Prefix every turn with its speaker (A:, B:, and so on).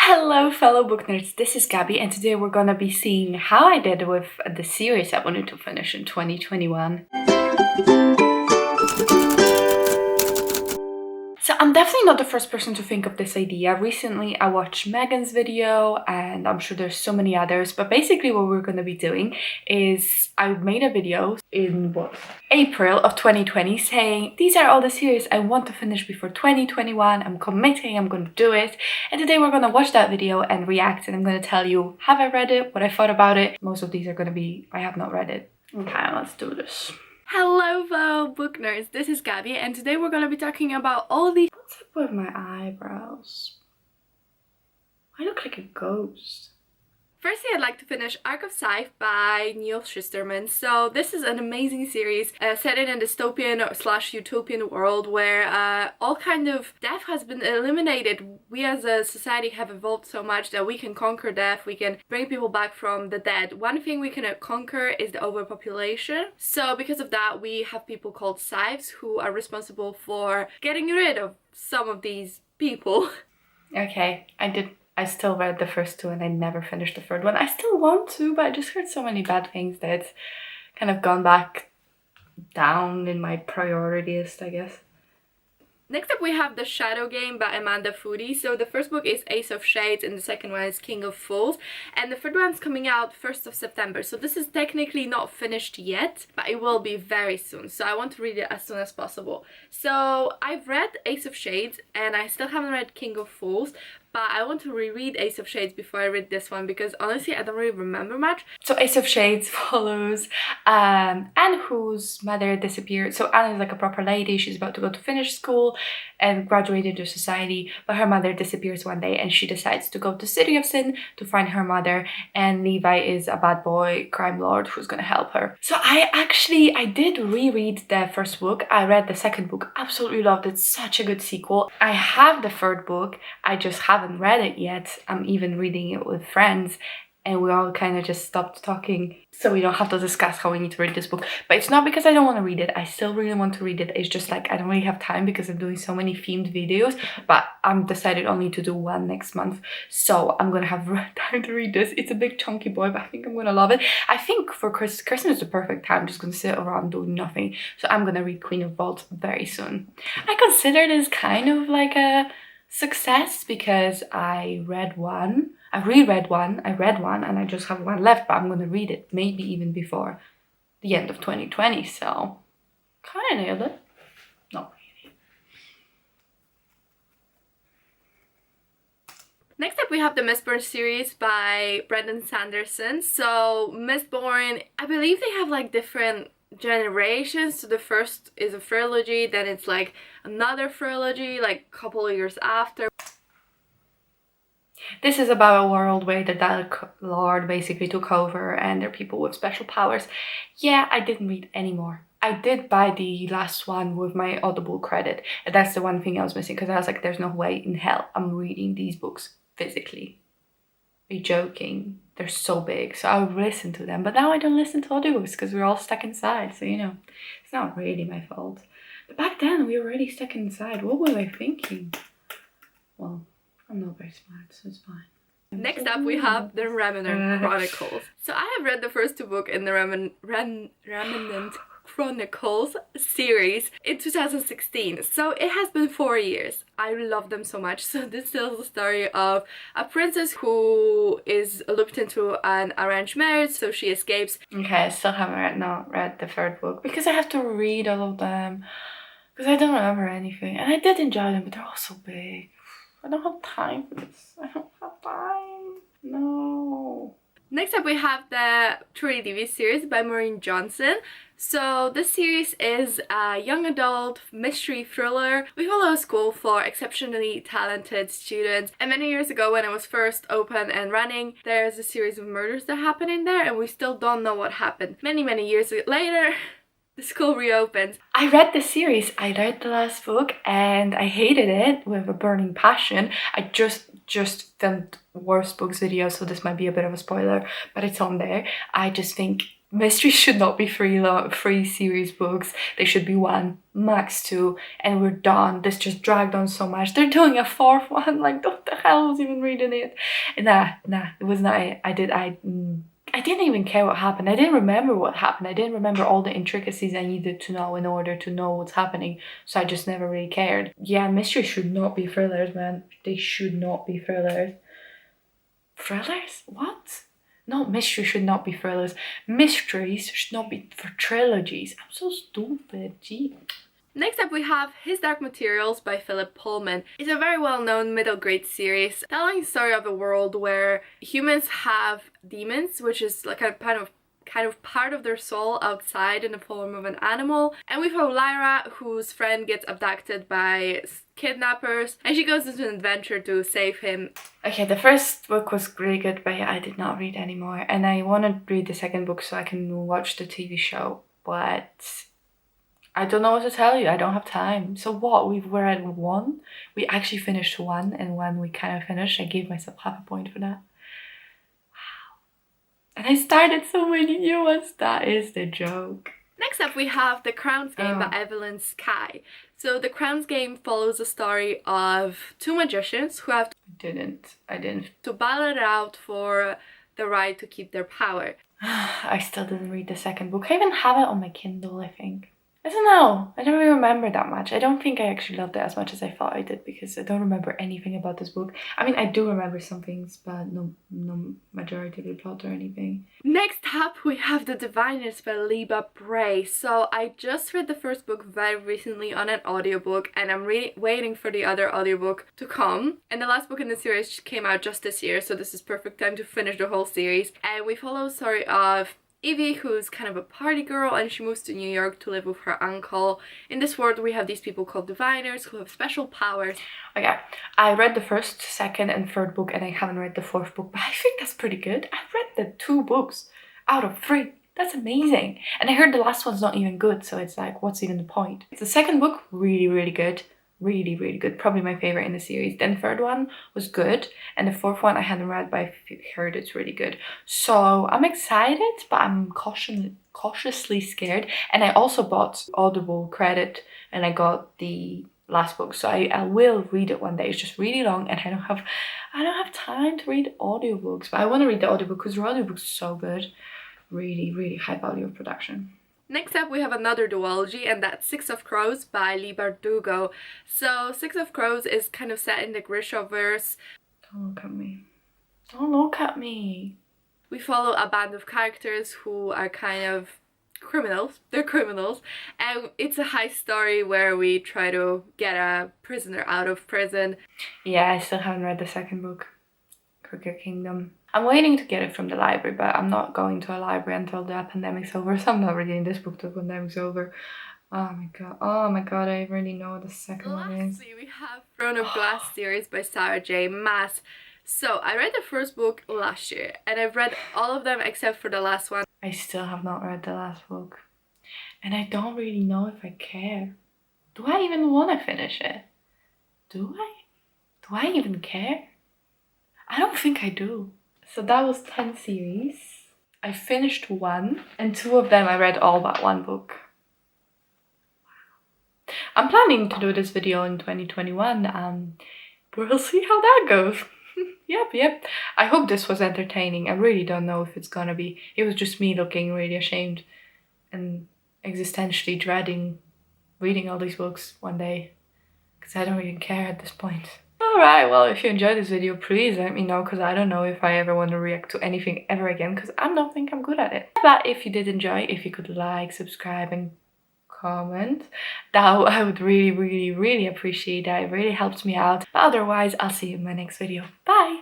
A: Hello fellow book nerds, this is Gabby and today we're gonna be seeing how I did with the series I wanted to finish in 2021. So I'm definitely not the first person to think of this idea. Recently I watched Megan's video and I'm sure there's so many others, but basically what we're going to be doing is I made a video in April of 2020 saying these are all the series I want to finish before 2021. I'm committing, I'm going to do it. And today we're going to watch that video and react, and I'm going to tell you, have I read it, what I thought about it. Most of these are going to be, I have not read it. Okay, let's do this. Hello fellow book nerds, this is Gabby and today we're going to be talking about all the... What's up with my eyebrows? I look like a ghost. Firstly, I'd like to finish Arc of Scythe by Neil Shusterman. So this is an amazing series set in a dystopian / utopian world where all kind of death has been eliminated. We as a society have evolved so much that we can conquer death, we can bring people back from the dead. One thing we can conquer is the overpopulation. So because of that, we have people called Scythes who are responsible for getting rid of some of these people. Okay, I still read the first two and I never finished the third one. I still want to, but I just heard so many bad things that it's kind of gone back down in my priority list, I guess. Next up we have The Shadow Game by Amanda Foody. So the first book is Ace of Shades and the second one is King of Fools. And the third one's coming out 1st of September. So this is technically not finished yet, but it will be very soon. So I want to read it as soon as possible. So I've read Ace of Shades and I still haven't read King of Fools. But I want to reread Ace of Shades before I read this one because honestly I don't really remember much. So Ace of Shades follows Anne, whose mother disappeared. So Anne is like a proper lady, she's about to go to finish school and graduate into society, but her mother disappears one day and she decides to go to City of Sin to find her mother, and Levi is a bad boy crime lord who's gonna help her. So I did reread the first book. I read the second book, absolutely loved it, such a good sequel. I have the third book, I just haven't read it yet. I'm even reading it with friends and we all kind of just stopped talking so we don't have to discuss how we need to read this book. But it's not because I don't want to read it. I still really want to read it. It's just like I don't really have time because I'm doing so many themed videos, but I'm decided only to do one next month, so I'm gonna have time to read this. It's a big chunky boy, but I think I'm gonna love it. I think for Christmas is the perfect time. I'm just gonna sit around doing nothing, so I'm gonna read Queen of Vaults very soon. I consider this kind of like a success because I read one, I reread one, I read one, and I just have one left, but I'm gonna read it maybe even before the end of 2020, so kind of nailed it. Not really. Next up we have the Mistborn series by Brandon Sanderson. So Mistborn, I believe they have like different generations. So the first is a trilogy, then it's like another trilogy like a couple of years after. This is about a world where the Dark Lord basically took over and there are people with special powers. Yeah, I didn't read any more. I did buy the last one with my Audible credit, and that's the one thing I was missing because I was like, there's no way in hell I'm reading these books physically. Are you joking? They're so big, so I would listen to them, but now I don't listen to audiobooks because we're all stuck inside, so you know, it's not really my fault. But back then we were already stuck inside. What were I thinking? Well, I'm not very smart, so it's fine. Next up we have the Remnant Chronicles. So I have read the first two books in the Remnant Chronicles series in 2016, so it has been 4 years. I love them so much. So this tells the story of a princess who is looped into an arranged marriage, so she escapes. Okay, I still haven't read the third book because I have to read all of them because I don't remember anything, and I did enjoy them, but they're all so big. I don't have time for this. I don't have time. No. Next up we have the Truly Devious series by Maureen Johnson. So this series is a young adult mystery thriller. We follow a school for exceptionally talented students, and many years ago when it was first open and running, there's a series of murders that happen in there and we still don't know what happened. Many years later, the school reopens. I read the series, I read the last book and I hated it with a burning passion. I just filmed worst books video, so this might be a bit of a spoiler, but it's on there. I just think Mysteries should not be free series books. They should be 1, max 2, and we're done. This just dragged on so much. They're doing a 4th one. Like, what the hell was even reading it? Nah, it was not. I didn't even care what happened. I didn't remember what happened. I didn't remember all the intricacies I needed to know in order to know what's happening. So I just never really cared. Yeah, mysteries should not be thrillers, man. They should not be thrillers. Thrillers? What? No, mystery should not be thrillers. Mysteries should not be for trilogies. I'm so stupid. Gee. Next up we have His Dark Materials by Philip Pullman. It's a very well-known middle grade series telling the story of a world where humans have demons, which is like a kind of part of their soul outside in the form of an animal. And we follow Lyra, whose friend gets abducted by kidnappers, and she goes into an adventure to save him. Okay, the first book was really good, but yeah, I did not read anymore. And I want to read the second book so I can watch the TV show, but I don't know what to tell you. I don't have time. So what? We're at 1. We actually finished 1, and when we kind of finished, I gave myself half a point for that. And I started so many new ones. That is the joke. Next up we have The Crowns Game by Evelyn Skye. So The Crowns Game follows the story of 2 magicians who have I didn't. To battle it out for the right to keep their power. I still didn't read the second book. I even have it on my Kindle, I think. I don't know. I don't really remember that much. I don't think I actually loved it as much as I thought I did because I don't remember anything about this book. I mean, I do remember some things, but no majority of the plot or anything. Next up, we have The Diviners by Liba Bray. So I just read the first book very recently on an audiobook, and I'm really waiting for the other audiobook to come. And the last book in the series came out just this year, so this is perfect time to finish the whole series. And we follow the story of Evie, who's kind of a party girl, and she moves to New York to live with her uncle. In this world, we have these people called diviners who have special powers. Okay, I read the first, second, and third book, and I haven't read the 4th book, but I think that's pretty good. I've read the 2 books out of 3. That's amazing. And I heard the last one's not even good, so it's like, what's even the point? The second book, really, really good. Really, really good. Probably my favorite in the series. Then the 3rd one was good, and the 4th one I hadn't read, but I heard it's really good. So I'm excited, but I'm cautiously scared. And I also bought Audible credit, and I got the last book, so I will read it one day. It's just really long, and I don't have time to read audiobooks, but I want to read the audiobook because the audiobook's so good. Really, really high value of production. Next up we have another duology, and that's Six of Crows by Leigh Bardugo. So Six of Crows is kind of set in the Grishaverse. Don't look at me. Don't look at me. We follow a band of characters who are kind of criminals. They're criminals. And it's a heist story where we try to get a prisoner out of prison. Yeah, I still haven't read the second book, Crooked Kingdom. I'm waiting to get it from the library, but I'm not going to a library until the pandemic's over, so I'm not reading this book till the pandemic's over. Oh my god, I already know what the second one is. Lastly, we have Throne of Glass series by Sarah J. Maas. So, I read the first book last year, and I've read all of them except for the last one. I still have not read the last book. And I don't really know if I care. Do I even want to finish it? Do I? Do I even care? I don't think I do. So that was 10 series. I finished 1, and 2 of them I read all but 1 book. Wow. I'm planning to do this video in 2021. We'll see how that goes. Yep. I hope this was entertaining. I really don't know if it's gonna be. It was just me looking really ashamed and existentially dreading reading all these books one day, because I don't even care at this point. Alright, well, if you enjoyed this video, please let me know, because I don't know if I ever want to react to anything ever again, because I don't think I'm good at it. But if you did enjoy, if you could like, subscribe, and comment, that I would really, really, really appreciate that. It really helps me out. But otherwise, I'll see you in my next video. Bye!